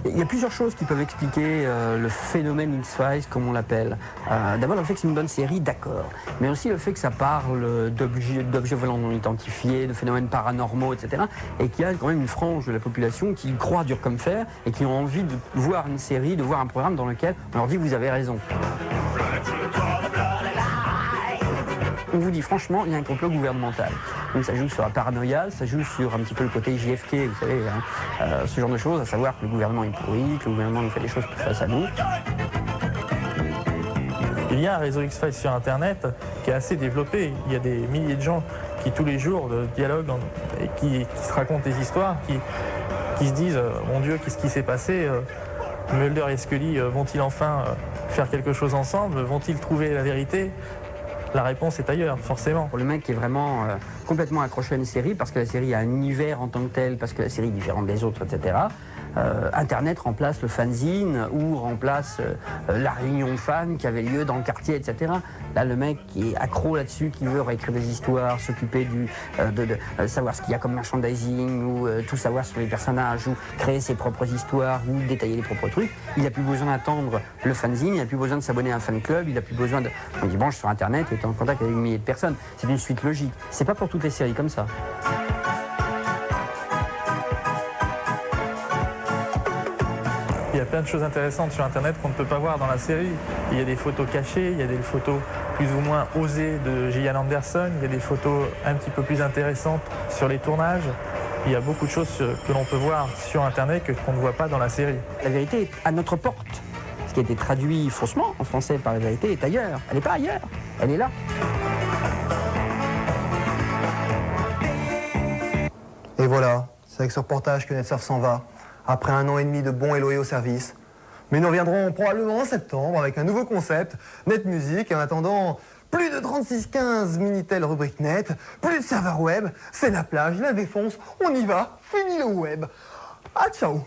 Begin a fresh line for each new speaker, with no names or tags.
Il y a plusieurs choses qui peuvent expliquer le phénomène X-Files, comme on l'appelle. D'abord, le fait que c'est une bonne série, d'accord. Mais aussi le fait que ça parle d'objets volants non identifiés, de phénomènes paranormaux, etc. Et qu'il y a quand même une frange de la population qui croit dur comme fer et qui ont envie de voir une série, de voir un programme dans lequel on leur dit vous avez raison. On vous dit franchement, il y a un complot gouvernemental. Donc ça joue sur la paranoïa, ça joue sur un petit peu le côté JFK, vous savez, ce genre de choses, à savoir que le gouvernement est pourri, que le gouvernement nous fait des choses face à nous.
Il y a un réseau X-Files sur Internet qui est assez développé. Il y a des milliers de gens qui tous les jours dialoguent et qui se racontent des histoires, qui se disent mon Dieu, qu'est-ce qui s'est passé Mulder et Scully vont-ils enfin faire quelque chose ensemble? Vont-ils trouver la vérité? La réponse est ailleurs, forcément.
Pour le mec qui est vraiment complètement accroché à une série, parce que la série a un univers en tant que tel, parce que la série est différente des autres, etc., Internet remplace le fanzine ou remplace la réunion de fans qui avait lieu dans le quartier, etc. Là, le mec qui est accro là-dessus, qui veut réécrire des histoires, s'occuper de savoir ce qu'il y a comme merchandising, ou tout savoir sur les personnages, ou créer ses propres histoires, ou détailler les propres trucs, il n'a plus besoin d'attendre le fanzine, il n'a plus besoin de s'abonner à un fan club, il n'a plus besoin de... Il branche sur Internet et est en contact avec des milliers de personnes. C'est une suite logique. C'est pas pour toutes les séries comme ça.
Il y a plein de choses intéressantes sur Internet qu'on ne peut pas voir dans la série. Il y a des photos cachées, il y a des photos plus ou moins osées de Gillian Anderson, il y a des photos un petit peu plus intéressantes sur les tournages. Il y a beaucoup de choses que l'on peut voir sur Internet qu'on ne voit pas dans la série.
La vérité est à notre porte. Ce qui a été traduit faussement en français par la vérité est ailleurs. Elle n'est pas ailleurs, elle est là.
Et voilà, c'est avec ce reportage que NetSurf s'en va, après 1 an et demi de bons et loyaux services. Mais nous reviendrons probablement en septembre avec un nouveau concept, Net Music, et en attendant, plus de 3615 Minitel rubrique net, plus de serveurs web, c'est la plage, la défonce, on y va, fini le web. Ah, ciao.